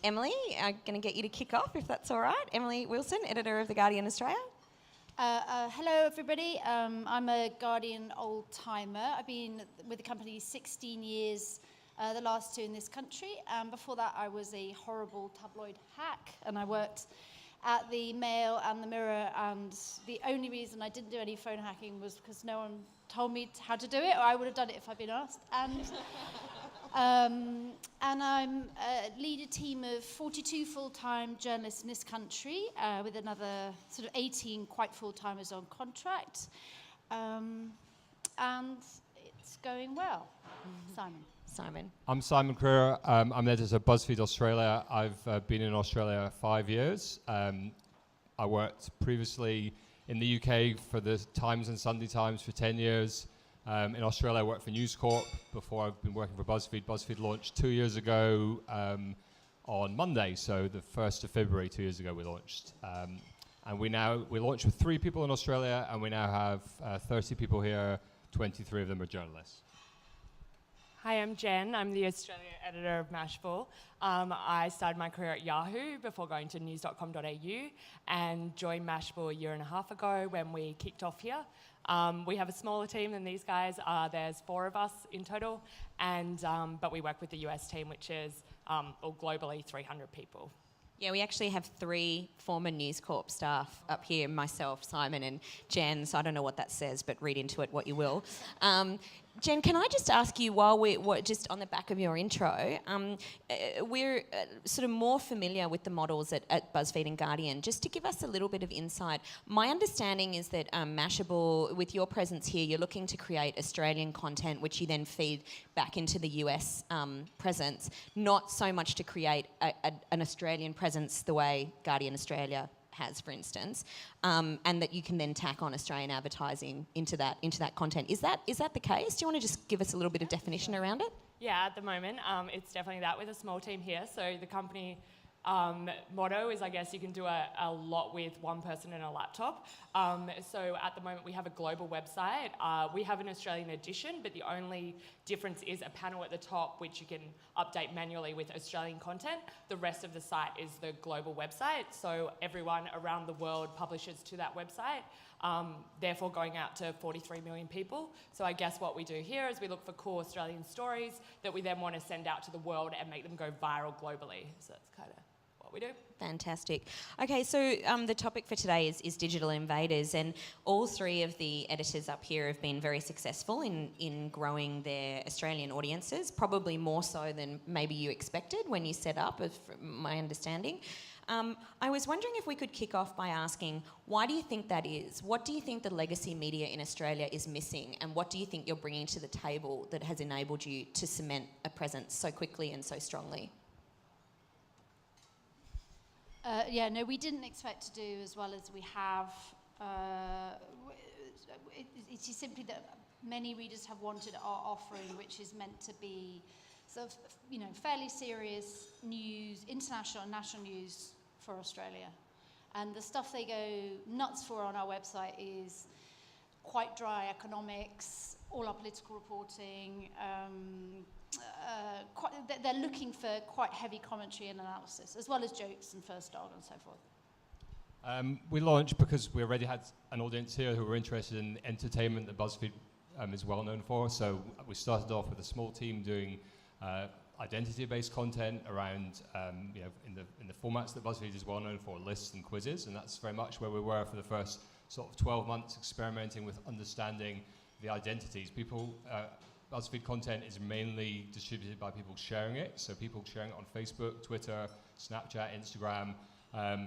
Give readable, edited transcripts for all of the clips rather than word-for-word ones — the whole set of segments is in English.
Emily, I'm going to get you to kick off, if that's all right. Emily Wilson, editor of The Guardian Australia. Hello, everybody. I'm a Guardian old-timer. I've been with the company 16 years, the last 2 in this country. Before that, I was a horrible tabloid hack, and I worked at the Mail and the Mirror, and the only reason I didn't do any phone hacking was because no one told me how to do it, or I would have done it if I'd been asked. And I'm lead a team of 42 full-time journalists in this country, with another sort of 18 quite full-timers on contract, and it's going well. Simon. I'm Simon Creer. I'm editor of BuzzFeed Australia. I've been in Australia 5 years. I worked previously in the UK for the Times and Sunday Times for 10 years. In Australia, I worked for News Corp before I've been working for BuzzFeed. BuzzFeed launched 2 years ago on Monday, so the 1st of February 2 years ago we launched. And we launched with 3 people in Australia, and we now have 30 people here, 23 of them are journalists. Hi, I'm Jen. I'm the Australia editor of Mashable. I started my career at Yahoo before going to news.com.au and joined Mashable a year and a half ago when we kicked off here. We have a smaller team than these guys. There's 4 of us in total, but we work with the US team, which is globally 300 people. Yeah, we actually have 3 former News Corp staff up here, myself, Simon and Jen, so I don't know what that says, but read into it what you will. Jen, can I just ask you, while we're just on the back of your intro, we're sort of more familiar with the models at BuzzFeed and Guardian. Just to give us a little bit of insight, my understanding is that Mashable, with your presence here, you're looking to create Australian content, which you then feed back into the US presence, not so much to create an Australian presence the way Guardian Australia has, for instance, and that you can then tack on Australian advertising into that content. Is that the case? Do you want to just give us a little bit of definition around it? Yeah, at the moment, it's definitely that with a small team here. So the company motto is, I guess, you can do a lot with one person and a laptop. So at the moment we have a global website. We have an Australian edition, but the only difference is a panel at the top which you can update manually with Australian content. The rest of the site is the global website, so everyone around the world publishes to that website, therefore going out to 43 million people. So I guess what we do here is we look for cool Australian stories that we then want to send out to the world and make them go viral globally. So that's kind of what we do. Fantastic. Okay, so the topic for today is digital invaders, and all 3 of the editors up here have been very successful in growing their Australian audiences, probably more so than maybe you expected when you set up, from my understanding. I was wondering if we could kick off by asking, why do you think that is? What do you think the legacy media in Australia is missing, and what do you think you're bringing to the table that has enabled you to cement a presence so quickly and so strongly? We didn't expect to do as well as we have. It is simply that many readers have wanted our offering, which is meant to be sort of, fairly serious news, international and national news for Australia. And the stuff they go nuts for on our website is quite dry economics, all our political reporting. They're looking for quite heavy commentary and analysis, as well as jokes and first dog and so forth. We launched because we already had an audience here who were interested in entertainment that BuzzFeed is well known for. So we started off with a small team doing identity-based content around, in the formats that BuzzFeed is well known for, lists and quizzes, and that's very much where we were for the first sort of 12 months, experimenting with understanding the identities. BuzzFeed content is mainly distributed by people sharing it, so people sharing it on Facebook, Twitter, Snapchat, Instagram.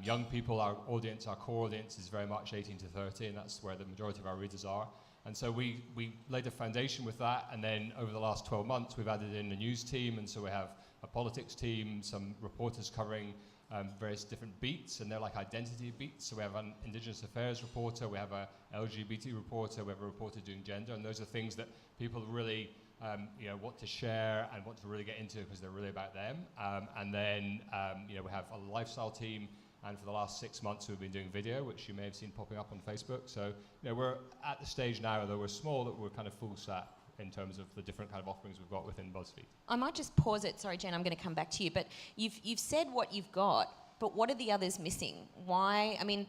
Young people, our core audience is very much 18 to 30, and that's where the majority of our readers are. And so we laid a foundation with that, and then over the last 12 months we've added in a news team, and so we have a politics team, some reporters covering various different beats, and they're like identity beats. So we have an Indigenous Affairs reporter, we have a LGBT reporter, we have a reporter doing gender, and those are things that people really want to share and want to really get into because they're really about them. And then we have a lifestyle team, and for the last 6 months we've been doing video, which you may have seen popping up on Facebook. So we're at the stage now, although we're small, that we're kind of full stack in terms of the different kind of offerings we've got within BuzzFeed. I might just pause it. Sorry, Jen, I'm going to come back to you. But you've said what you've got, but what are the others missing? Why? I mean,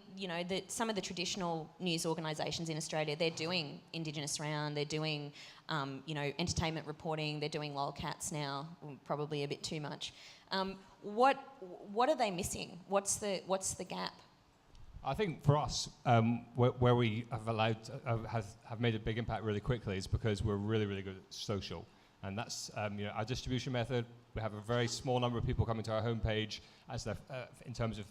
some of the traditional news organisations in Australia, they're doing Indigenous Round, they're doing, entertainment reporting, they're doing lolcats now, probably a bit too much. What are they missing? What's the gap? I think for us, where we have made a big impact really quickly is because we're really, really good at social. And that's our distribution method. We have a very small number of people coming to our homepage as in terms of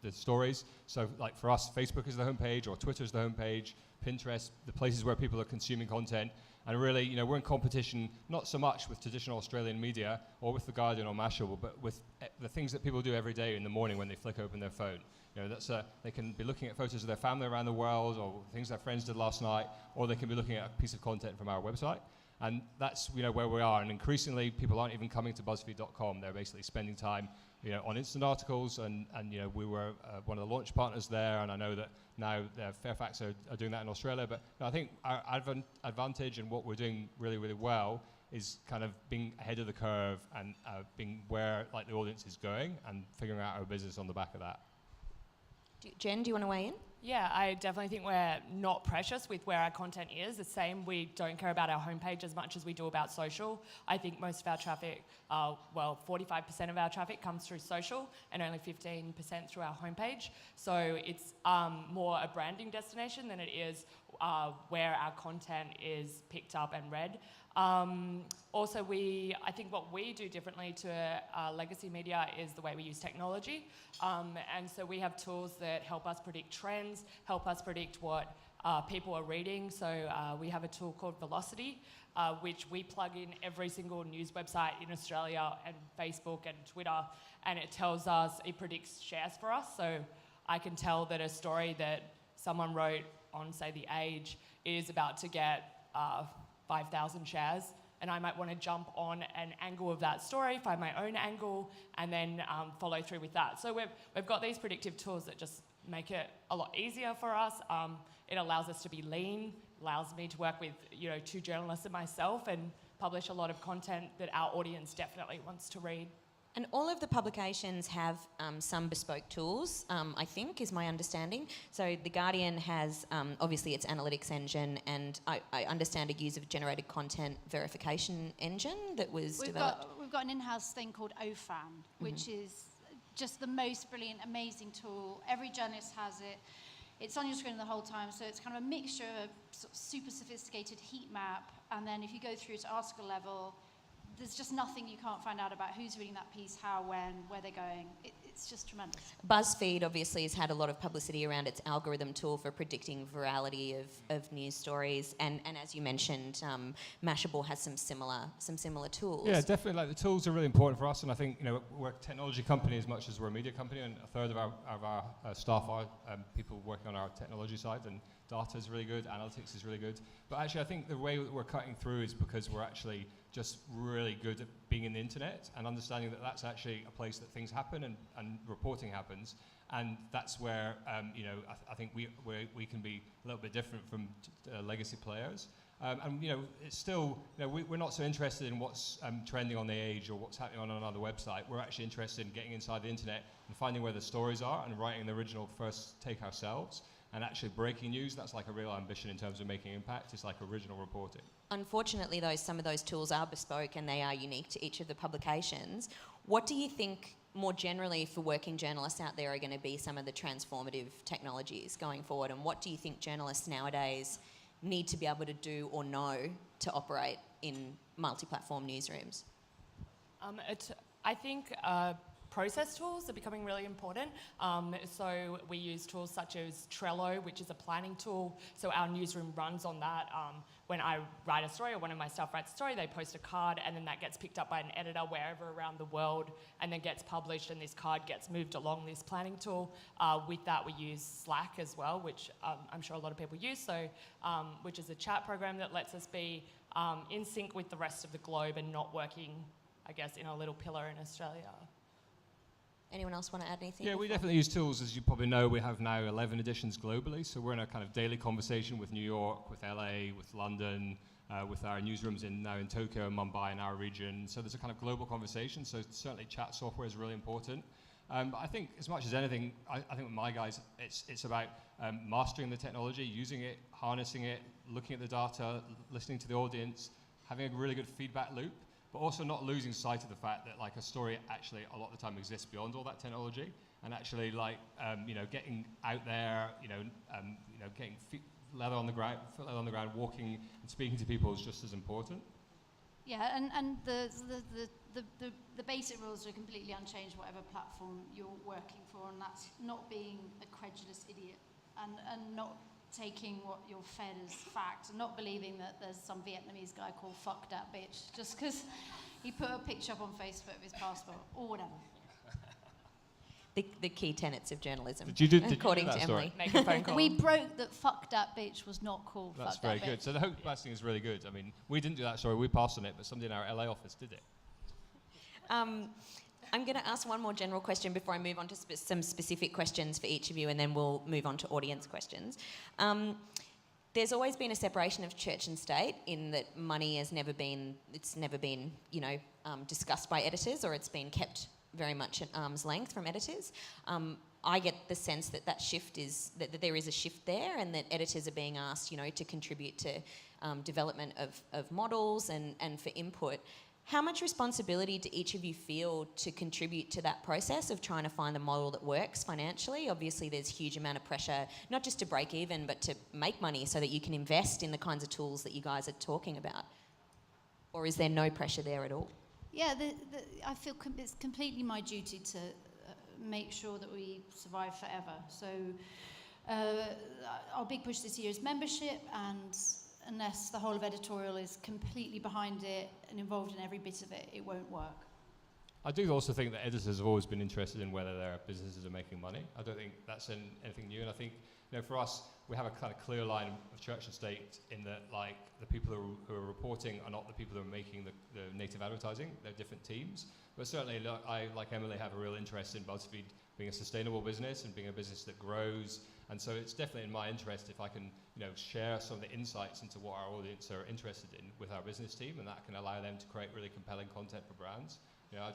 the stories. So like for us, Facebook is the homepage, or Twitter is the homepage, Pinterest, the places where people are consuming content. And really, we're in competition not so much with traditional Australian media or with The Guardian or Mashable, but with the things that people do every day in the morning when they flick open their phone. They can be looking at photos of their family around the world, or things their friends did last night, or they can be looking at a piece of content from our website. And that's where we are. And increasingly, people aren't even coming to BuzzFeed.com. They're basically spending time on instant articles. And we were one of the launch partners there. And I know that now Fairfax are doing that in Australia. But I think our advantage and what we're doing really, really well is kind of being ahead of the curve and being where the audience is going and figuring out our business on the back of that. Jen, do you want to weigh in? Yeah, I definitely think we're not precious with where our content is. The same, we don't care about our homepage as much as we do about social. I think most of our traffic, 45% of our traffic comes through social and only 15% through our homepage. So it's more a branding destination than it is where our content is picked up and read. Also, I think what we do differently to legacy media is the way we use technology. And so we have tools that help us predict trends, help us predict what people are reading. So we have a tool called Velocity, which we plug in every single news website in Australia and Facebook and Twitter, and it predicts shares for us. So I can tell that a story that someone wrote on, say, The Age is about to get 5,000 shares, and I might want to jump on an angle of that story, find my own angle, and then follow through with that. So we've got these predictive tools that just make it a lot easier for us. It allows us to be lean, allows me to work with 2 journalists and myself and publish a lot of content that our audience definitely wants to read. And all of the publications have some bespoke tools, I think, is my understanding. So The Guardian has, obviously, its analytics engine, and I understand a user-generated content verification engine that was developed. We've got an in-house thing called OFAN, which is just the most brilliant, amazing tool. Every journalist has it. It's on your screen the whole time, so it's kind of a mixture of sort of super sophisticated heat map, and then if you go through to article level, there's just nothing you can't find out about who's reading that piece, how, when, where they're going. It's just tremendous. BuzzFeed obviously has had a lot of publicity around its algorithm tool for predicting virality of news stories, and as you mentioned, Mashable has some similar tools. Yeah, definitely. The tools are really important for us, and I think we're a technology company as much as we're a media company, and a third of our staff are people working on our technology side, and data is really good, analytics is really good. But actually, I think the way that we're cutting through is because we're actually just really good at being in the internet and understanding that that's actually a place that things happen and reporting happens. And that's where, I think we can be a little bit different from legacy players. It's still, we're not so interested in what's trending on The Age or what's happening on another website. We're actually interested in getting inside the internet and finding where the stories are and writing the original first take ourselves. And actually breaking news, that's like a real ambition in terms of making impact. It's like original reporting. Unfortunately, though, some of those tools are bespoke and they are unique to each of the publications. What do you think, more generally, for working journalists out there are going to be some of the transformative technologies going forward? And what do you think journalists nowadays need to be able to do or know to operate in multi-platform newsrooms? I think process tools are becoming really important. So we use tools such as Trello, which is a planning tool. So our newsroom runs on that. When I write a story or one of my staff writes a story, they post a card and then that gets picked up by an editor wherever around the world and then gets published, and this card gets moved along this planning tool. With that, we use Slack as well, which I'm sure a lot of people use, so which is a chat program that lets us be in sync with the rest of the globe and not working, I guess, in a little pillar in Australia. Anyone else want to add anything? Yeah, we definitely use tools. As you probably know, we have now 11 editions globally, so we're in a kind of daily conversation with New York, with LA, with London, with our newsrooms now in Tokyo and Mumbai in our region. So there's a kind of global conversation. So certainly chat software is really important. But I think as much as anything, I think with my guys, it's about mastering the technology, using it, harnessing it, looking at the data, listening to the audience, having a really good feedback loop, but also not losing sight of the fact that like a story actually a lot of the time exists beyond all that technology, and actually like getting out there, getting foot leather on the ground, walking and speaking to people is just as important. Yeah, and the basic rules are completely unchanged, whatever platform you're working for, and that's not being a credulous idiot and not taking what you're fed as fact and not believing that there's some Vietnamese guy called fuck that bitch just because he put a picture up on Facebook of his passport or whatever. The key tenets of journalism, according to Emily. Make a phone call. We broke that fuck that bitch was not called That's fuck that bitch. very good. So the hope blasting is really good. I mean, we didn't do that story, we passed on it, but somebody in our LA office did it. I'm going to ask one more general question before I move on to some specific questions for each of you, and then we'll move on to audience questions. There's always been a separation of church and state in that money has never been discussed by editors, or it's been kept very much at arm's length from editors. I get the sense that shift is, that there is a shift there, and that editors are being asked, to contribute to development of models and for input. How much responsibility do each of you feel to contribute to that process of trying to find the model that works financially? Obviously, there's a huge amount of pressure, not just to break even, but to make money so that you can invest in the kinds of tools that you guys are talking about. Or is there no pressure there at all? Yeah, I feel it's completely my duty to make sure that we survive forever. So our big push this year is membership, and unless the whole of editorial is completely behind it and involved in every bit of it, it won't work. I do also think that editors have always been interested in whether their businesses are making money. I don't think that's anything new, and I think for us, we have a kind of clear line of church and state in that, like, the people who are reporting are not the people who are making the native advertising. They're different teams. But certainly, I, like Emily, have a real interest in BuzzFeed being a sustainable business and being a business that grows. And so it's definitely in my interest if I can, share some of the insights into what our audience are interested in with our business team, and that can allow them to create really compelling content for brands. I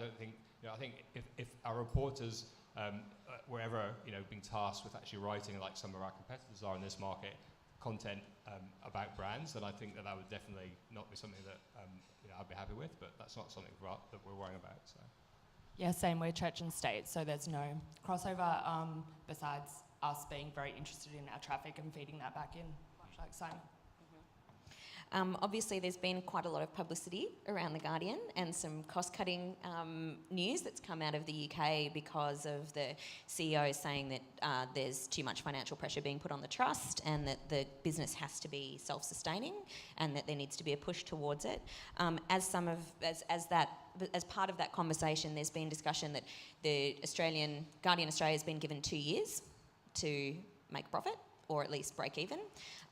think if our reporters were ever, being tasked with actually writing, like some of our competitors are in this market, content about brands, then I think that would definitely not be something that I'd be happy with. But that's not something that we're worrying about. So. Yeah, same. We're church and state, so there's no crossover besides us being very interested in our traffic and feeding that back in, much like Simon. Obviously, there's been quite a lot of publicity around The Guardian and some cost-cutting news that's come out of the UK because of the CEO saying that there's too much financial pressure being put on the trust, and that the business has to be self-sustaining, and that there needs to be a push towards it. As part of that conversation, there's been discussion that the Guardian Australia has been given 2 years to make profit, or at least break even.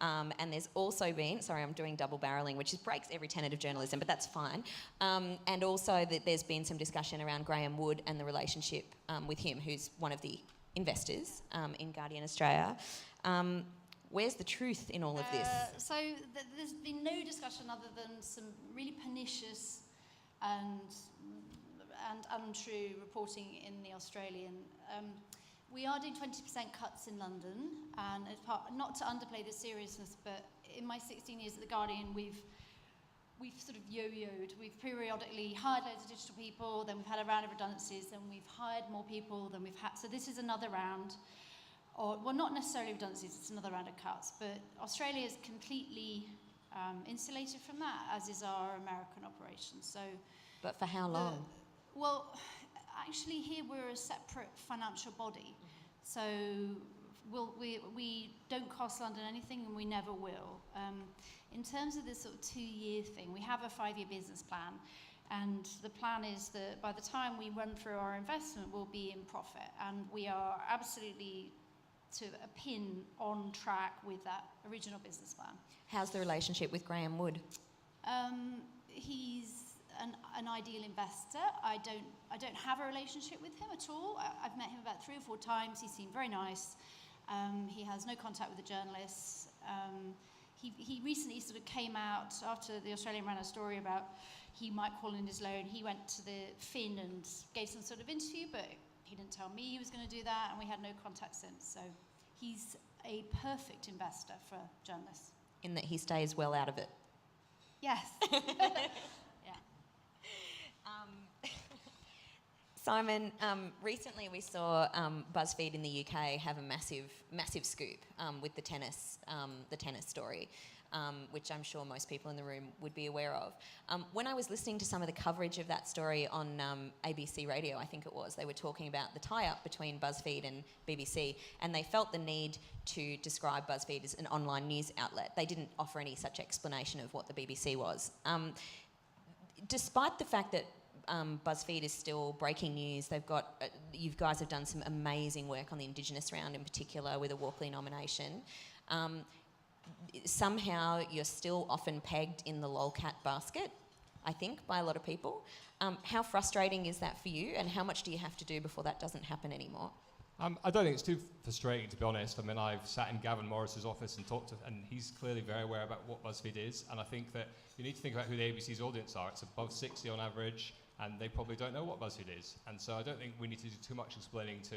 And there's also been, sorry, I'm doing double barrelling, which breaks every tenet of journalism, but that's fine. And also that there's been some discussion around Graham Wood and the relationship with him, who's one of the investors in Guardian Australia. Where's the truth in all of this? So there's been no discussion other than some really pernicious and untrue reporting in the Australian. We are doing 20% cuts in London, and as not to underplay the seriousness, but in my 16 years at The Guardian, we've sort of yo-yoed. We've periodically hired loads of digital people, then we've had a round of redundancies, then we've hired more people than we've had. So this is another round, well, not necessarily redundancies, it's another round of cuts, but Australia is completely insulated from that, as is our American operation. So, but for how long? Actually, here we're a separate financial body, so we don't cost London anything, and we never will. In terms of this sort of 2-year thing, we have a 5-year business plan, and the plan is that by the time we run through our investment, we'll be in profit, and we are absolutely to a pin on track with that original business plan. How's the relationship with Graham Wood? He's an ideal investor. I don't have a relationship with him at all. I've met him about 3 or 4 times. He seemed very nice. He has no contact with the journalists. he recently sort of came out after the Australian ran a story about he might call in his loan. He went to the Fin and gave some sort of interview, but he didn't tell me he was going to do that, and we had no contact since. So he's a perfect investor for journalists. In that he stays well out of it. Yes. Simon, recently we saw BuzzFeed in the UK have a massive scoop with the tennis story, which I'm sure most people in the room would be aware of. When I was listening to some of the coverage of that story on ABC Radio, I think it was, they were talking about the tie-up between BuzzFeed and BBC, and they felt the need to describe BuzzFeed as an online news outlet. They didn't offer any such explanation of what the BBC was. Despite the fact that BuzzFeed is still breaking news. They've got, you guys have done some amazing work on the Indigenous round in particular with a Walkley nomination. Somehow you're still often pegged in the lolcat basket, I think, by a lot of people. How frustrating is that for you, and how much do you have to do before that doesn't happen anymore? I don't think it's too frustrating, to be honest. I mean, I've sat in Gavin Morris's office and talked to, and he's clearly very aware about what BuzzFeed is, and I think that you need to think about who the ABC's audience are. It's above 60 on average, and they probably don't know what BuzzFeed is. And so I don't think we need to do too much explaining to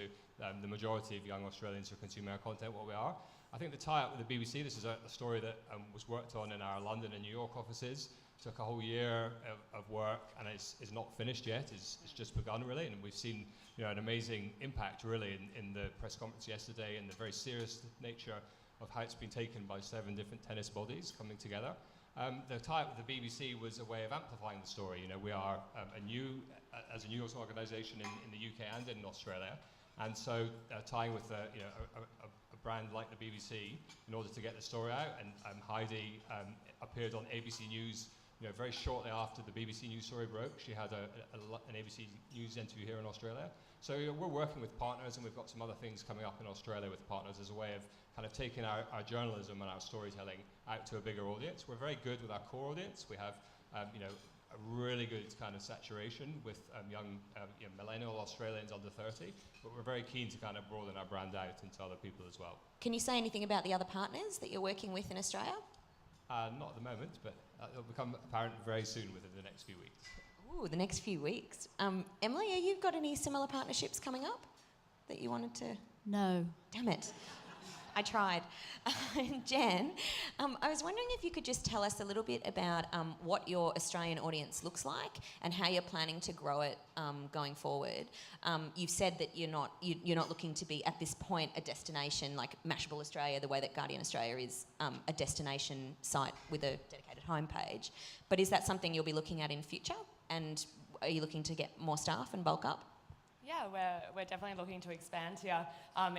the majority of young Australians who are consuming our content what we are. I think the tie-up with the BBC, this is a story that was worked on in our London and New York offices. Took a whole year of work, and it's not finished yet. It's just begun, really, and we've seen an amazing impact, really, in the press conference yesterday, and the very serious nature of how it's been taken by 7 different tennis bodies coming together. The tie-up with the BBC was a way of amplifying the story. We are as a news organisation in the UK and in Australia, and so tying with a brand like the BBC in order to get the story out. And Heidi appeared on ABC News very shortly after the BBC News story broke. She had an ABC News interview here in Australia. So we're working with partners, and we've got some other things coming up in Australia with partners as a way of kind of taking our journalism and our storytelling out to a bigger audience. We're very good with our core audience. We have a really good kind of saturation with young millennial Australians under 30, but we're very keen to kind of broaden our brand out into other people as well. Can you say anything about the other partners that you're working with in Australia? Not at the moment, but it'll become apparent very soon within the next few weeks. Ooh, the next few weeks. Emily, have you got any similar partnerships coming up that you wanted to? No. Damn it. I tried. Jen, I was wondering if you could just tell us a little bit about what your Australian audience looks like and how you're planning to grow it going forward. You've said that you're not looking to be, at this point, a destination like Mashable Australia, the way that Guardian Australia is a destination site with a dedicated homepage. But is that something you'll be looking at in future? And are you looking to get more staff and bulk up? Yeah, we're definitely looking to expand here.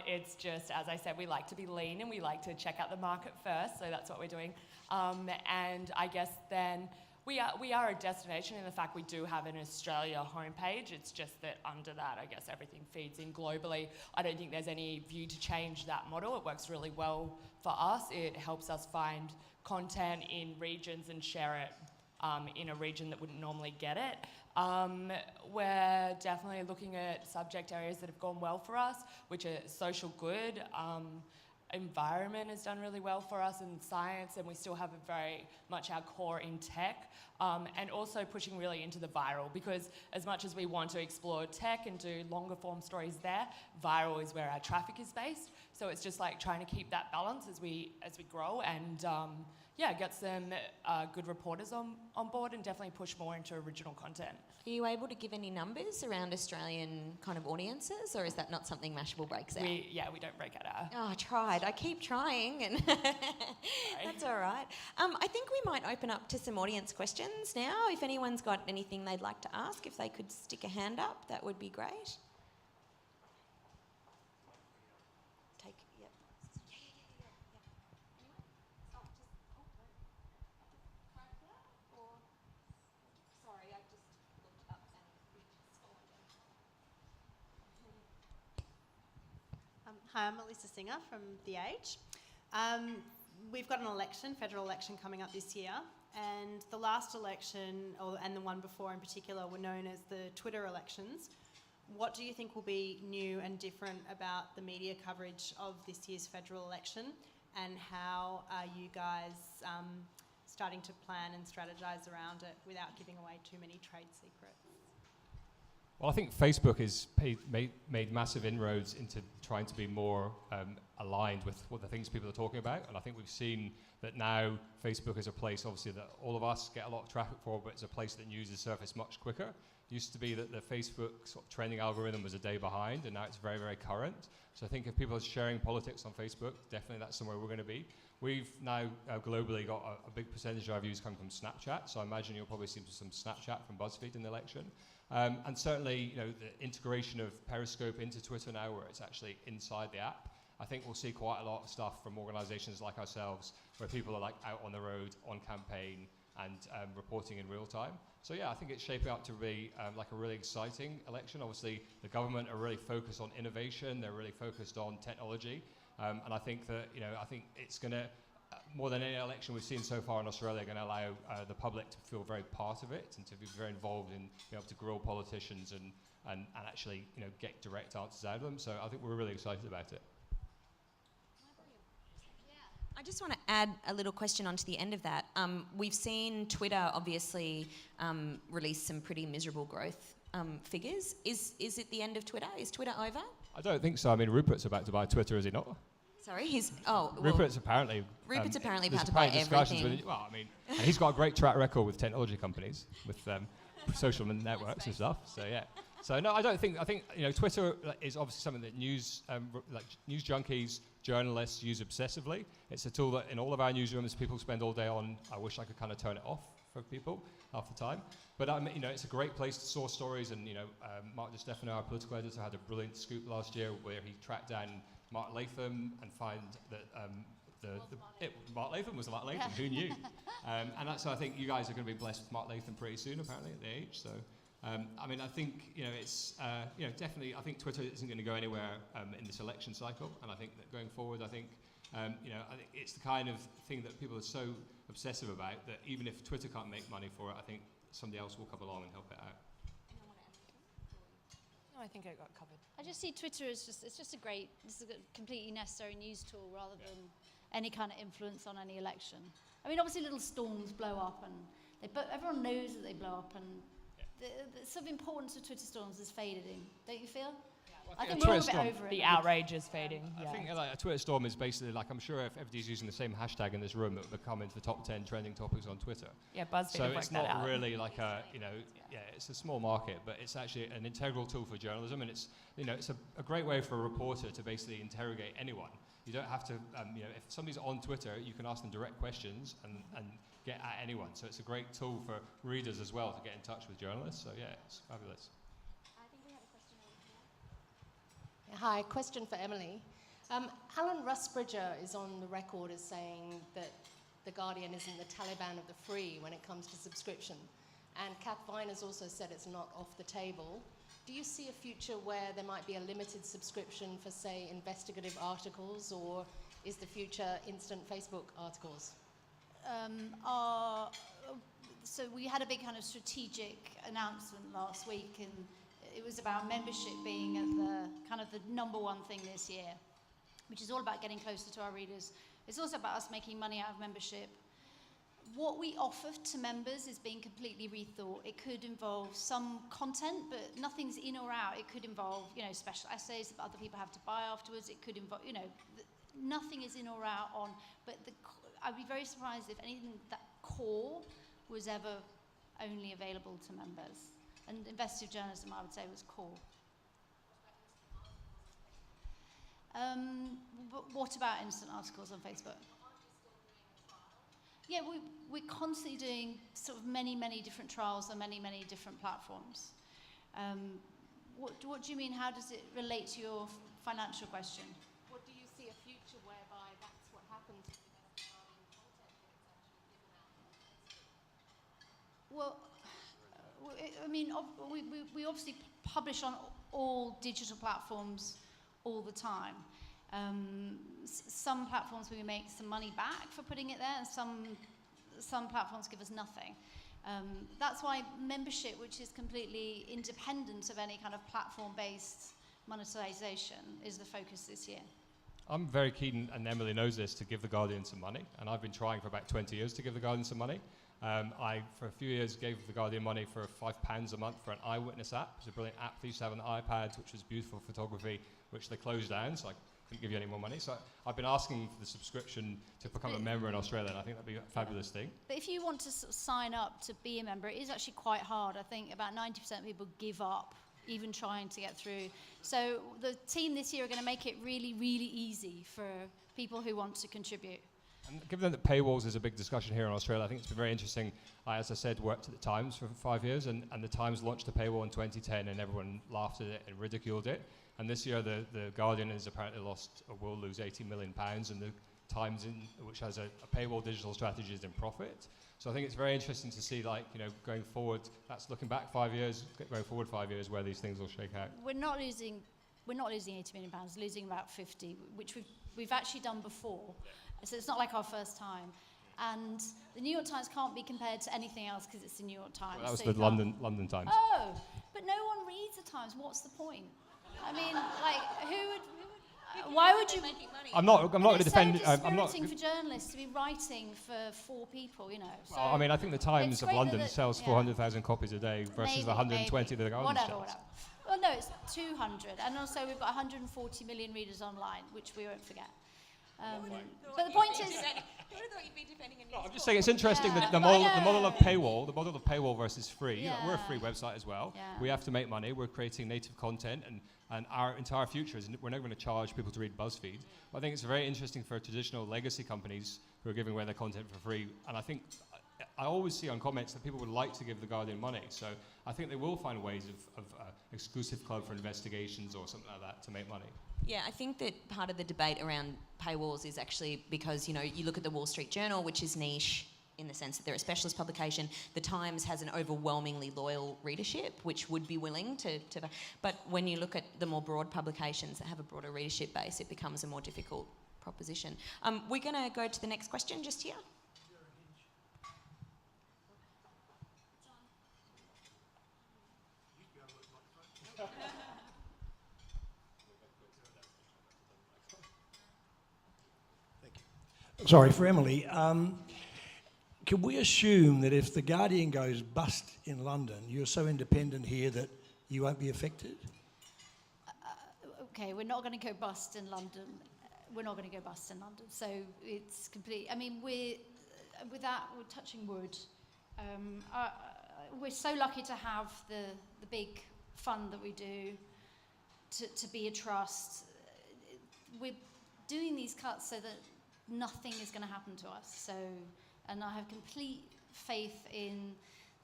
It's just, as I said, we like to be lean and we like to check out the market first, so that's what we're doing. And I guess then we are a destination in the fact we do have an Australia homepage. It's just that under that, I guess everything feeds in globally. I don't think there's any view to change that model. It works really well for us. It helps us find content in regions and share it in a region that wouldn't normally get it. We're definitely looking at subject areas that have gone well for us, which are social good. Environment has done really well for us, in science, and we still have a very much our core in tech, and also pushing really into the viral, because as much as we want to explore tech and do longer form stories there, viral is where our traffic is based. So it's just like trying to keep that balance as we grow, and get some good reporters on board, and definitely push more into original content. Are you able to give any numbers around Australian kind of audiences, or is that not something Mashable breaks out? We don't break out our... Oh, I tried. I keep trying, and that's all right. I think we might open up to some audience questions now. If anyone's got anything they'd like to ask, if they could stick a hand up, that would be great. Hi, I'm Melissa Singer from The Age. We've got an election, federal election, coming up this year, and the last election, and the one before in particular, were known as the Twitter elections. What do you think will be new and different about the media coverage of this year's federal election? and how are you guys starting to plan and strategize around it without giving away too many trade secrets? Well, I think Facebook has made massive inroads into trying to be more aligned with what the things people are talking about. And I think we've seen that now Facebook is a place, obviously, that all of us get a lot of traffic for, but it's a place that news is surfaced much quicker. It used to be that the Facebook sort of trending algorithm was a day behind, and now it's very, very current. So I think if people are sharing politics on Facebook, definitely that's somewhere we're going to be. We've now globally got a big percentage of our views come from Snapchat, so I imagine you'll probably see some Snapchat from BuzzFeed in the election. And certainly, the integration of Periscope into Twitter now, where it's actually inside the app, I think we'll see quite a lot of stuff from organizations like ourselves, where people are like out on the road, on campaign, and reporting in real time. So yeah, I think it's shaping up to be like a really exciting election. Obviously, the government are really focused on innovation. They're really focused on technology. And I think that, I think it's going to, more than any election we've seen so far in Australia, going to allow the public to feel very part of it and to be very involved in being able to grill politicians and actually, get direct answers out of them. So I think we're really excited about it. I just want to add a little question onto the end of that. We've seen Twitter obviously release some pretty miserable growth figures. Is it the end of Twitter? Is Twitter over? I don't think so. I mean, Rupert's about to buy Twitter, is he not? Sorry, Rupert's apparently about to buy everything. Well, I mean, and he's got a great track record with technology companies, with social networks and stuff. So yeah. So no, I think Twitter is obviously something that news junkies, journalists use obsessively. It's a tool that in all of our newsrooms people spend all day on. I wish I could kind of turn it off for people half the time. But it's a great place to source stories. And Mark DiStefano, our political editor, had a brilliant scoop last year where he tracked down Mark Latham and find that Mark Latham was Mark Latham. Who knew? And that's, I think you guys are going to be blessed with Mark Latham pretty soon, apparently at the age. So. I think it's definitely. I think Twitter isn't going to go anywhere in this election cycle, and I think that going forward, I think it's the kind of thing that people are so obsessive about that even if Twitter can't make money for it, I think somebody else will come along and help it out. No, I think I got covered. I just see Twitter as just a completely necessary news tool rather than any kind of influence on any election. I mean, obviously little storms blow up, but everyone knows that they blow up, and the sort of importance of Twitter storms is fading, don't you feel? Well, I think we're all a bit over it. The outrage is fading. I think a Twitter storm is basically like, I'm sure if everybody's using the same hashtag in this room, it would come into the top 10 trending topics on Twitter. Yeah, BuzzFeed. So it's not really like it's a small market, but it's actually an integral tool for journalism, and it's a great way for a reporter to basically interrogate anyone. You don't have to, if somebody's on Twitter, you can ask them direct questions and get at anyone. So it's a great tool for readers as well to get in touch with journalists. So yeah, it's fabulous. I think we have a question over here. Hi, question for Emily. Alan Rusbridger is on the record as saying that The Guardian isn't the Taliban of the free when it comes to subscription. And Kath Viner's also said it's not off the table. Do you see a future where there might be a limited subscription for, say, investigative articles, or is the future instant Facebook articles? So we had a big kind of strategic announcement last week, and it was about membership being at the number one thing this year, which is all about getting closer to our readers. It's also about us making money out of membership. What we offer to members is being completely rethought. It could involve some content, but nothing's in or out. It could involve, special essays that other people have to buy afterwards. It could involve, nothing is in or out on. But I'd be very surprised if anything that core was ever only available to members. And investigative journalism, I would say, was core. But what about instant articles on Facebook? Yeah, we're constantly doing sort of many, many different trials on many, many different platforms. What do you mean? How does it relate to your financial question? What do you see a future whereby that's what happens to the content that's actually given out? Well, we obviously publish on all digital platforms all the time. Some platforms we make some money back for putting it there, and some platforms give us nothing. That's why membership, which is completely independent of any kind of platform-based monetization, is the focus this year. I'm very keen, and Emily knows this, to give The Guardian some money, and I've been trying for about 20 years to give The Guardian some money. I, for a few years, gave The Guardian money for £5 a month for an eyewitness app. It's a brilliant app they used to have on the iPad, which was beautiful photography, which they closed down, so I couldn't give you any more money. So I've been asking for the subscription to become a member in Australia, and I think that'd be a fabulous thing. But if you want to sign up to be a member, it is actually quite hard. I think about 90% of people give up even trying to get through. So the team this year are going to make it really, really easy for people who want to contribute. And given that paywalls is a big discussion here in Australia, I think it's been very interesting. I, as I said, worked at the Times for 5 years, and the Times launched a paywall in 2010, and everyone laughed at it and ridiculed it. And this year, the Guardian has apparently lost, or will lose, £80 million, and the Times, which has a paywall digital strategy, is in profit. So I think it's very interesting to see, like, going forward. That's looking back 5 years, going forward 5 years, where these things will shake out. We're not losing £80 million, losing about 50, which we've actually done before. So it's not like our first time. And the New York Times can't be compared to anything else because it's the New York Times. Well, that was so the London Times. Oh, but no one reads the Times. What's the point? I mean, like, why would you? I'm not going to defend. It's so dispiriting for journalists to be writing for 4 people, So well, I mean, I think the Times of London sells 400,000 copies a day versus the 120 that the Guardian sells. Whatever. Well, no, it's 200, and also we've got 140 million readers online, which we won't forget. But the point is, I'm just saying it's interesting that the model of paywall versus free. Yeah. We're a free website as well. Yeah. We have to make money. We're creating native content, and our entire future is we're never going to charge people to read BuzzFeed. But I think it's very interesting for traditional legacy companies who are giving away their content for free. And I think I always see on comments that people would like to give The Guardian money. So I think they will find ways of exclusive club for investigations or something like that to make money. Yeah, I think that part of the debate around paywalls is actually because, you look at the Wall Street Journal, which is niche in the sense that they're a specialist publication. The Times has an overwhelmingly loyal readership, which would be willing to. But when you look at the more broad publications that have a broader readership base, it becomes a more difficult proposition. We're going to go to the next question just here. Sorry, for Emily. Can we assume that if The Guardian goes bust in London, you're so independent here that you won't be affected? Okay, we're not going to go bust in London. We're not going to go bust in London. So it's complete. I mean, we're touching wood. We're so lucky to have the big fund that we do, to be a trust. We're doing these cuts so that nothing is going to happen to us. So, and I have complete faith in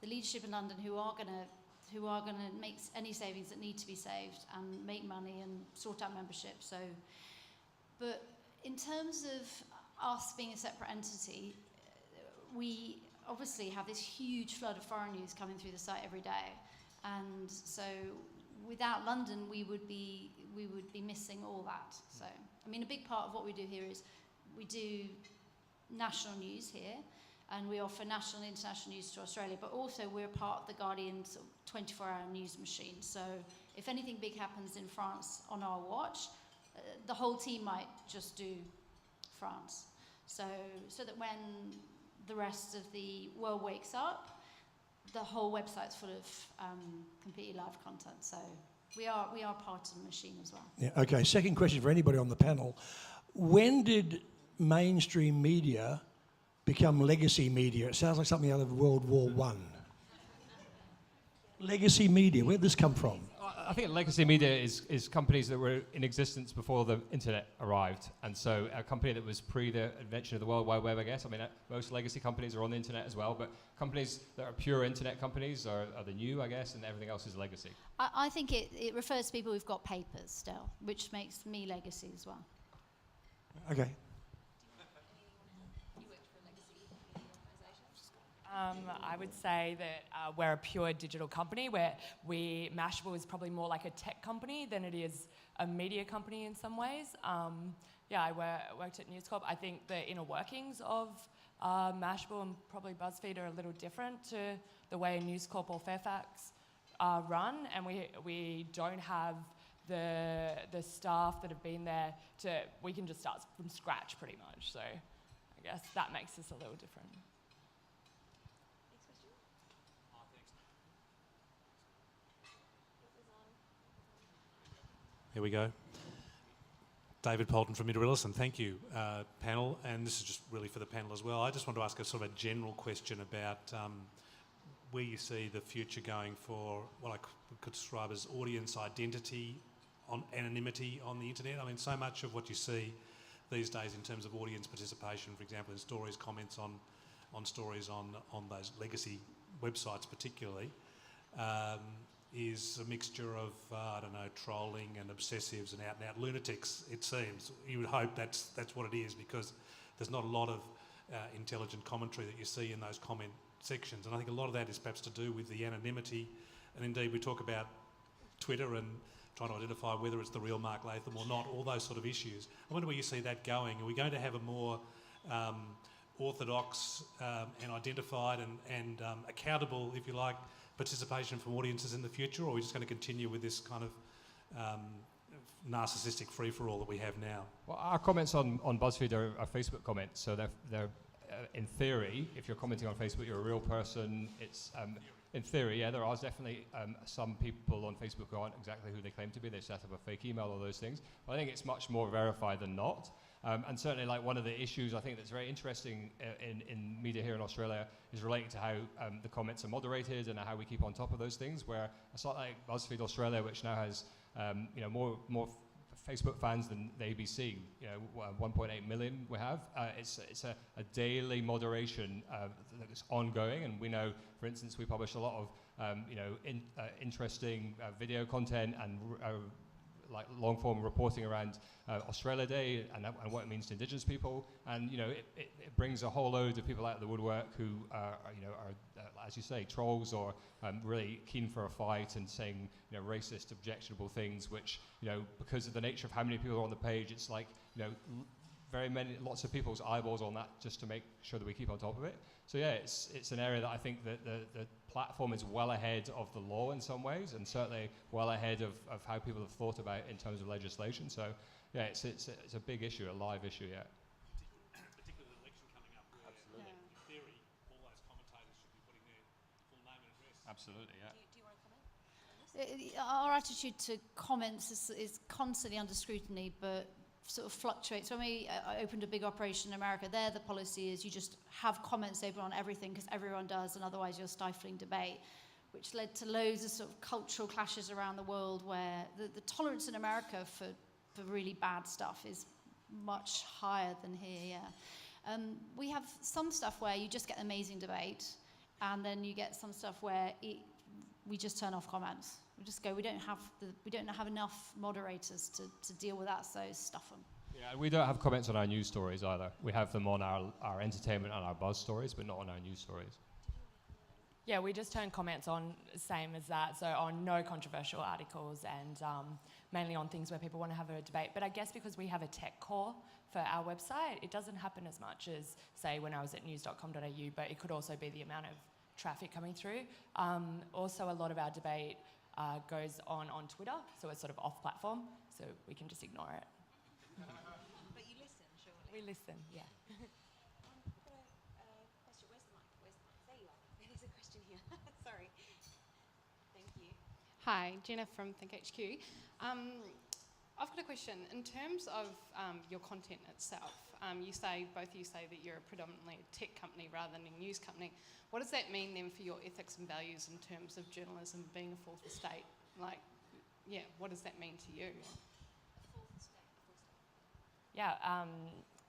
the leadership in London who are going to make any savings that need to be saved and make money and sort out membership. So, but in terms of us being a separate entity, we obviously have this huge flood of foreign news coming through the site every day, and so without London, we would be missing all that. So, I mean, a big part of what we do here is we do national news here, and we offer national and international news to Australia, but also we're part of the Guardian's 24-hour news machine. So if anything big happens in France on our watch, the whole team might just do France. So that when the rest of the world wakes up, the whole website's full of completely live content. So we are part of the machine as well. Yeah. Okay. Second question for anybody on the panel: when did mainstream media become legacy media? It sounds like something out of World War I. Legacy media, where did this come from? I think legacy media is companies that were in existence before the internet arrived. And so a company that was pre the invention of the World Wide Web, I guess. I mean, most legacy companies are on the internet as well, but companies that are pure internet companies are the new, I guess, and everything else is legacy. I think it refers to people who've got papers still, which makes me legacy as well. Okay. I would say that we're a pure digital company where Mashable is probably more like a tech company than it is a media company in some ways. I worked at News Corp. I think the inner workings of Mashable and probably BuzzFeed are a little different to the way News Corp or Fairfax run, and we don't have the staff that have been there we can just start from scratch pretty much. So I guess that makes this a little different. Next question. Here we go. David Polton from Midarillis, and thank you, panel. And this is just really for the panel as well. I just want to ask a sort of a general question about where you see the future going for what I could describe as audience identity, on anonymity on the internet. I mean, so much of what you see these days in terms of audience participation, for example, in stories, comments on stories on those legacy websites particularly, is a mixture of, I don't know, trolling and obsessives and out-and-out lunatics, it seems. You would hope that's what it is, because there's not a lot of intelligent commentary that you see in those comment sections. And I think a lot of that is perhaps to do with the anonymity. And indeed, we talk about Twitter and trying to identify whether it's the real Mark Latham or not, all those sort of issues. I wonder where you see that going. Are we going to have a more orthodox and identified and accountable, if you like, participation from audiences in the future, or are we just going to continue with this kind of narcissistic free-for-all that we have now? Well, our comments on BuzzFeed are Facebook comments, so they're in theory, if you're commenting on Facebook, you're a real person. It's in theory, yeah, there are definitely some people on Facebook who aren't exactly who they claim to be. They set up a fake email or those things. But I think it's much more verified than not. And certainly, like, one of the issues I think that's very interesting in media here in Australia is relating to how the comments are moderated and how we keep on top of those things. Where a site like BuzzFeed Australia, which now has more Facebook fans than the ABC, 1.8 million we have. It's a daily moderation that's ongoing, and we know, for instance, we publish a lot of interesting video content and like long-form reporting around Australia Day and what it means to Indigenous people, and it brings a whole load of people out of the woodwork who are as you say, trolls or really keen for a fight and saying racist, objectionable things, which because of the nature of how many people are on the page, it's like lots of people's eyeballs on that just to make sure that we keep on top of it. So yeah, it's an area that I think that the platform is well ahead of the law in some ways, and certainly well ahead of how people have thought about it in terms of legislation. So yeah, it's a big issue, a live issue, yeah. Particularly the election coming up, where in theory, all those commentators should be putting their full name and address. Absolutely, yeah. Do you want to comment? Our attitude to comments is constantly under scrutiny, but sort of fluctuates. When I opened a big operation in America, there the policy is you just have comments open on everything because everyone does, and otherwise you're stifling debate, which led to loads of sort of cultural clashes around the world, where the tolerance in America for really bad stuff is much higher than here. Yeah. We have some stuff where you just get amazing debate, and then you get some stuff where we just turn off comments. We just go, we don't have enough moderators to deal with that, so stuff them. Yeah, we don't have comments on our news stories either. We have them on our entertainment and our buzz stories, but not on our news stories. Yeah, we just turn comments on, same as that, so on no controversial articles and mainly on things where people want to have a debate. But I guess because we have a tech core for our website, it doesn't happen as much as, say, when I was at news.com.au, but it could also be the amount of traffic coming through. Also, a lot of our debate goes on Twitter, so it's sort of off-platform, so we can just ignore it. But you listen, surely. We listen, yeah. I've got a question. Where's the mic? There you are. There's a question here. Sorry. Thank you. Hi, Jenna from ThinkHQ. I've got a question. In terms of your content itself, both of you say that you're predominantly a tech company rather than a news company. What does that mean then for your ethics and values in terms of journalism being a fourth estate? Like, yeah, what does that mean to you? Yeah,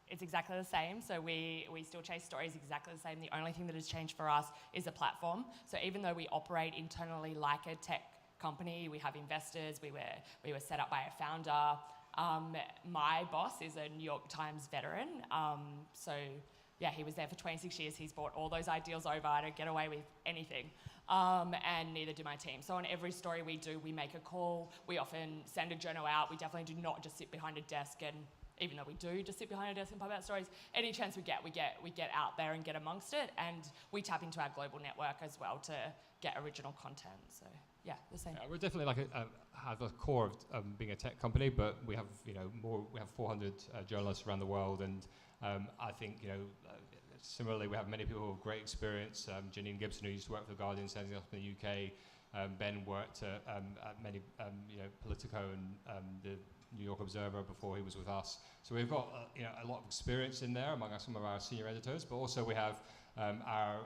it's exactly the same. So we still chase stories exactly the same. The only thing that has changed for us is the platform. So even though we operate internally like a tech company, we have investors, we were set up by a founder. My boss is a New York Times veteran. So yeah, he was there for 26 years. He's brought all those ideals over. I don't get away with anything. And neither do my team. So on every story we do, we make a call. We often send a journo out. We definitely do not just sit behind a desk and even though we do just sit behind a desk and pub out stories, any chance we get out there and get amongst it, and we tap into our global network as well to get original content. So yeah, the same. We're definitely like have a core of being a tech company, but we have we have 400 journalists around the world, and I think similarly we have many people with great experience. Janine Gibson, who used to work for the Guardian, sending us in the UK. Ben worked at many Politico and the New York Observer before he was with us. So we've got a lot of experience in there among some of our senior editors, but also we have our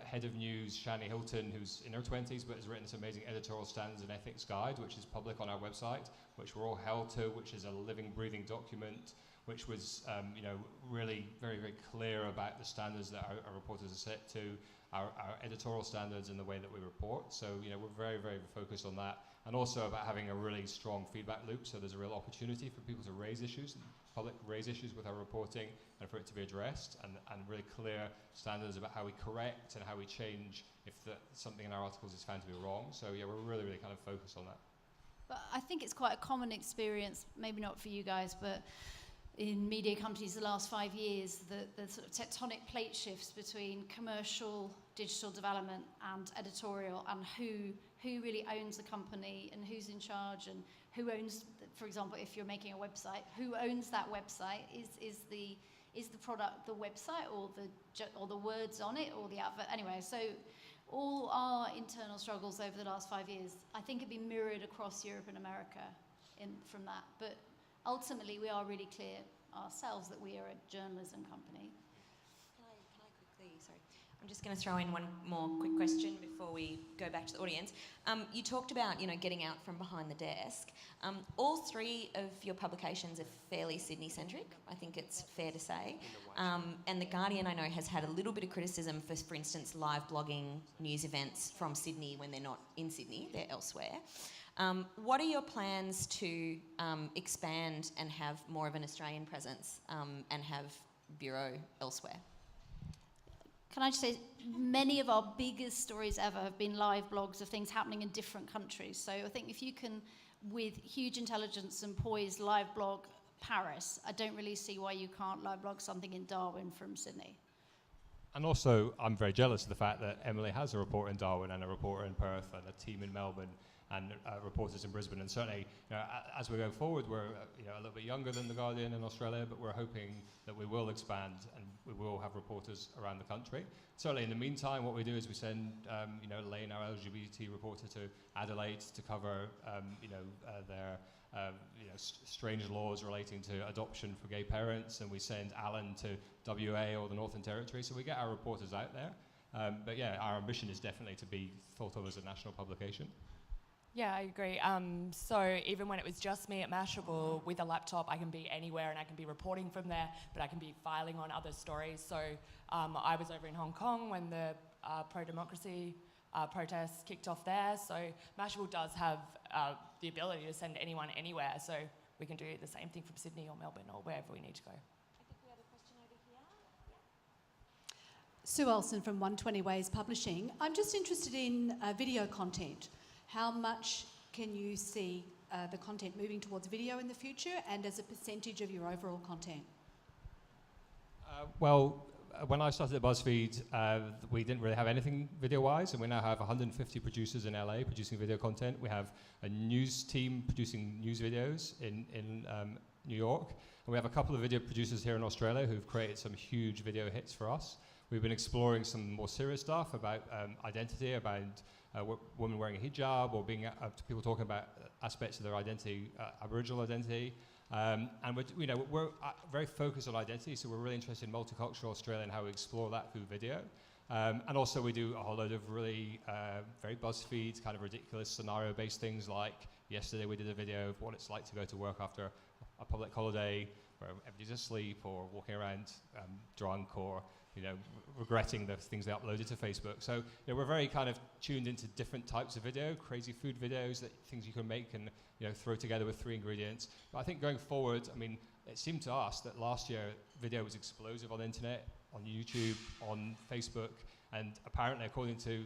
head of news, Shani Hilton, who's in her 20s but has written this amazing editorial standards and ethics guide, which is public on our website, which we're all held to, which is a living, breathing document, which was really very, very clear about the standards that our reporters are set to, our editorial standards and the way that we report. So we're very, very focused on that, and also about having a really strong feedback loop. So there's a real opportunity for people to raise issues, public raise issues with our reporting, and for it to be addressed, and really clear standards about how we correct and how we change if something in our articles is found to be wrong. So yeah, we're really, really kind of focused on that. But I think it's quite a common experience, maybe not for you guys, but in media companies the last 5 years, the sort of tectonic plate shifts between commercial digital development and editorial, and who really owns the company and who's in charge, and who owns, for example, if you're making a website, who owns that website? Is the product the website, or the words on it, or the advert? Anyway, so all our internal struggles over the last 5 years, I think, have been mirrored across Europe and America from that. But ultimately, we are really clear ourselves that we are a journalism company. Can I quickly, sorry. I'm just going to throw in one more quick question before we go back to the audience. You talked about, getting out from behind the desk. All three of your publications are fairly Sydney-centric, I think it's fair to say. And The Guardian, I know, has had a little bit of criticism for instance, live blogging news events from Sydney when they're not in Sydney, they're elsewhere. What are your plans to expand and have more of an Australian presence and have bureau elsewhere? Can I just say, many of our biggest stories ever have been live blogs of things happening in different countries. So I think if you can, with huge intelligence and poise, live blog Paris, I don't really see why you can't live blog something in Darwin from Sydney. And also, I'm very jealous of the fact that Emily has a reporter in Darwin and a reporter in Perth and a team in Melbourne and reporters in Brisbane. And certainly, as we go forward, we're a little bit younger than The Guardian in Australia, but we're hoping that we will expand and we will have reporters around the country. Certainly, in the meantime, what we do is we send Lane, our LGBT reporter, to Adelaide to cover their strange laws relating to adoption for gay parents, and we send Alan to WA or the Northern Territory. So we get our reporters out there. But yeah, our ambition is definitely to be thought of as a national publication. Yeah, I agree. So even when it was just me at Mashable, with a laptop, I can be anywhere and I can be reporting from there, but I can be filing on other stories. So I was over in Hong Kong when the pro-democracy protests kicked off there. So Mashable does have the ability to send anyone anywhere. So we can do the same thing from Sydney or Melbourne or wherever we need to go. I think we have a question over here. Sue Olsen from 120 Ways Publishing. I'm just interested in video content. How much can you see the content moving towards video in the future, and as a percentage of your overall content? When I started at BuzzFeed, we didn't really have anything video-wise, and we now have 150 producers in LA producing video content. We have a news team producing news videos in New York, and we have a couple of video producers here in Australia who've created some huge video hits for us. We've been exploring some more serious stuff about identity, about women wearing a hijab, or people talking about aspects of their identity, Aboriginal identity. And we're very focused on identity, so we're really interested in multicultural Australia and how we explore that through video. And also we do a whole load of really very BuzzFeed kind of ridiculous scenario-based things, like yesterday we did a video of what it's like to go to work after a public holiday where everybody's asleep or walking around drunk, or regretting the things they uploaded to Facebook. So we're very kind of tuned into different types of video, crazy food videos, things you can make and throw together with 3 ingredients. But I think going forward, it seemed to us that last year video was explosive on the internet, on YouTube, on Facebook, and apparently according to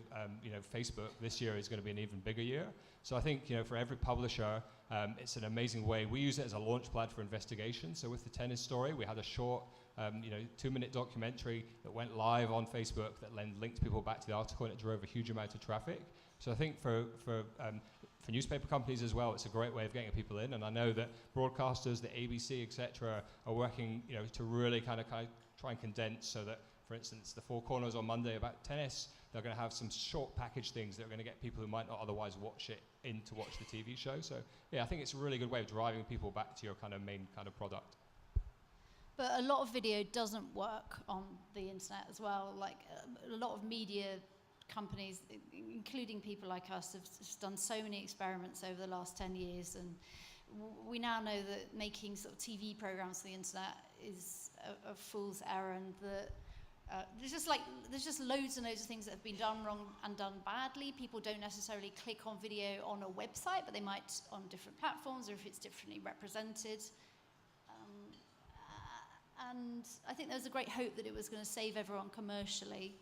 Facebook, this year is going to be an even bigger year. So I think for every publisher, It's an amazing way. We use it as a launch pad for investigation. So with the tennis story, we had a short 2-minute documentary that went live on Facebook that then linked people back to the article, and it drove a huge amount of traffic. So I think for newspaper companies as well, it's a great way of getting people in. And I know that broadcasters, the ABC, etc., are working to really kind of try and condense so that, for instance, the Four Corners on Monday about tennis, they're going to have some short package things that are going to get people who might not otherwise watch it in to watch the TV show. So yeah, I think it's a really good way of driving people back to your kind of main kind of product. But a lot of video doesn't work on the internet as well. Like a lot of media companies, including people like us, have done so many experiments over the last 10 years, and we now know that making sort of TV programs on the internet is a fool's errand. That there's just loads and loads of things that have been done wrong and done badly. People don't necessarily click on video on a website, but they might on different platforms, or if it's differently represented. And I think there was a great hope that it was going to save everyone commercially,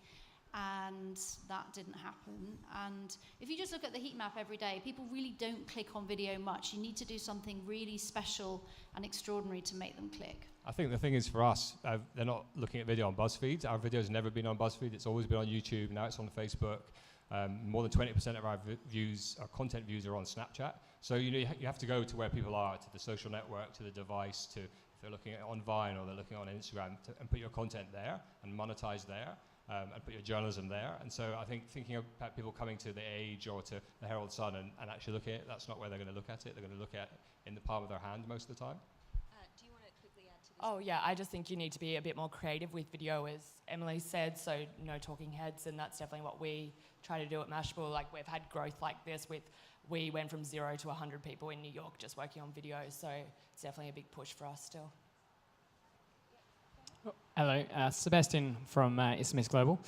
and that didn't happen. And if you just look at the heat map every day, people really don't click on video much. You need to do something really special and extraordinary to make them click. I think the thing is for us, they're not looking at video on BuzzFeed. Our video's never been on BuzzFeed. It's always been on YouTube. Now it's on Facebook. More than 20% of our content views are on Snapchat. So you have to go to where people are, to the social network, to the device, to if they're looking at on Vine or they're looking on Instagram, and put your content there and monetize there. And put your journalism there. And so I think thinking about people coming to The Age or to the Herald Sun and actually looking at it, that's not where they're going to look at it. They're going to look at it in the palm of their hand most of the time. Do you want to quickly add to this? Oh yeah, I just think you need to be a bit more creative with video, as Emily said, so no talking heads, and that's definitely what we try to do at Mashable. Like, we've had growth like this we went from 0 to 100 people in New York just working on videos, so it's definitely a big push for us still. Hello, Sebastian from SMS Global.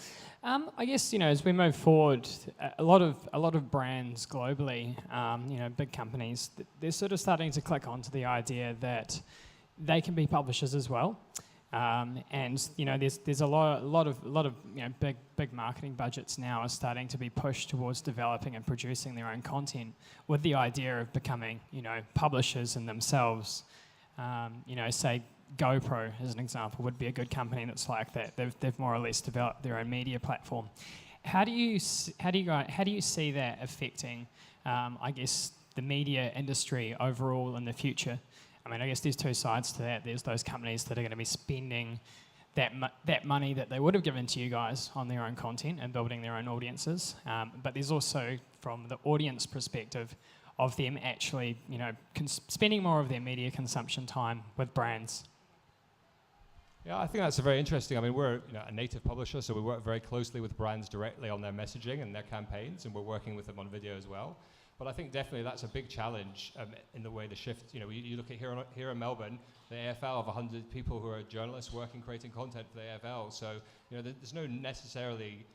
I guess as we move forward, a lot of brands globally, big companies, they're sort of starting to click onto the idea that they can be publishers as well. And there's a lot of big marketing budgets now are starting to be pushed towards developing and producing their own content with the idea of becoming publishers in themselves. Say GoPro, as an example, would be a good company that's like that. They've more or less developed their own media platform. How do you see that affecting, I guess, the media industry overall in the future? I mean, I guess there's two sides to that. There's those companies that are going to be spending that money that they would have given to you guys on their own content and building their own audiences. But there's also, from the audience perspective, of them actually, spending more of their media consumption time with brands. Yeah, I think that's very interesting. I mean, we're a native publisher, so we work very closely with brands directly on their messaging and their campaigns, and we're working with them on video as well. But I think definitely that's a big challenge in the way the shift. You look at here in Melbourne, the AFL have 100 people who are journalists working, creating content for the AFL. So there's no necessarily,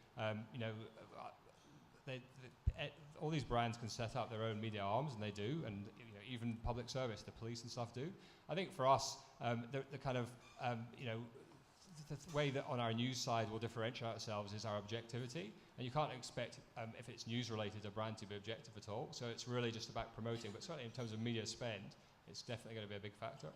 all these brands can set up their own media arms, and they do, and even public service, the police and stuff do. I think for us, the kind of the way that on our news side we'll differentiate ourselves is our objectivity, and you can't expect if it's news related a brand to be objective at all. So it's really just about promoting, but certainly in terms of media spend, it's definitely going to be a big factor.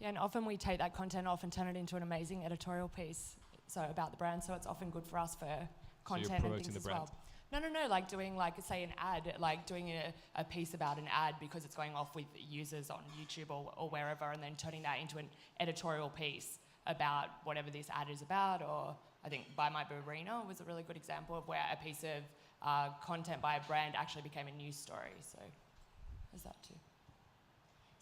Yeah, and often we take that content off and turn it into an amazing editorial piece, so about the brand. So it's often good for us for content and things as well. No, like doing, say, an ad, like doing a piece about an ad because it's going off with users on YouTube or wherever, and then turning that into an editorial piece about whatever this ad is about. Or I think Buy My Barina was a really good example of where a piece of content by a brand actually became a news story. So there's that too.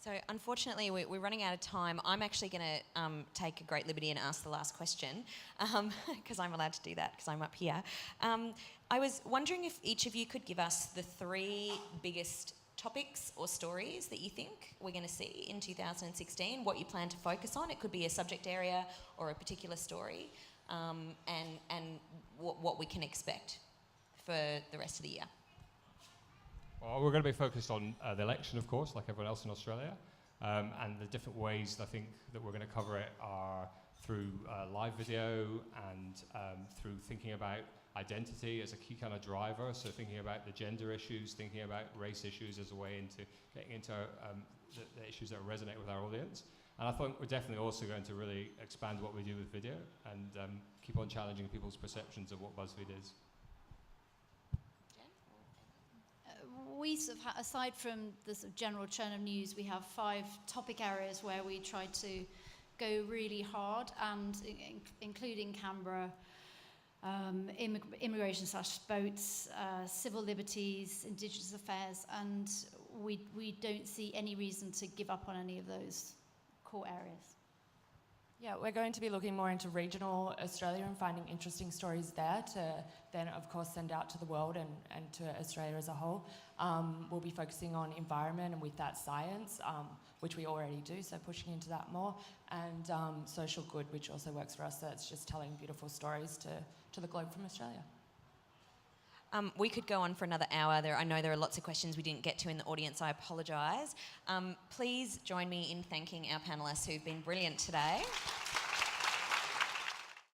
So unfortunately, we're running out of time. I'm actually going to take a great liberty and ask the last question, because I'm allowed to do that because I'm up here. I was wondering if each of you could give us the 3 biggest topics or stories that you think we're going to see in 2016, what you plan to focus on. It could be a subject area or a particular story, and what we can expect for the rest of the year. Well, we're going to be focused on the election, of course, like everyone else in Australia. And the different ways, I think, that we're going to cover it are through live video and through thinking about identity as a key kind of driver. So thinking about the gender issues, thinking about race issues as a way into getting into the issues that resonate with our audience. And I think we're definitely also going to really expand what we do with video and keep on challenging people's perceptions of what BuzzFeed is. We sort of aside from the sort of general churn of news, we have 5 topic areas where we try to go really hard, and including Canberra, immigration/boats, civil liberties, Indigenous affairs, and we don't see any reason to give up on any of those core areas. Yeah, we're going to be looking more into regional Australia and finding interesting stories there to then, of course, send out to the world and to Australia as a whole. We'll be focusing on environment and with that science, which we already do, so pushing into that more, and social good, which also works for us, so it's just telling beautiful stories to the globe from Australia. We could go on for another hour. I know there are lots of questions we didn't get to in the audience. I apologise. Please join me in thanking our panellists who've been brilliant today.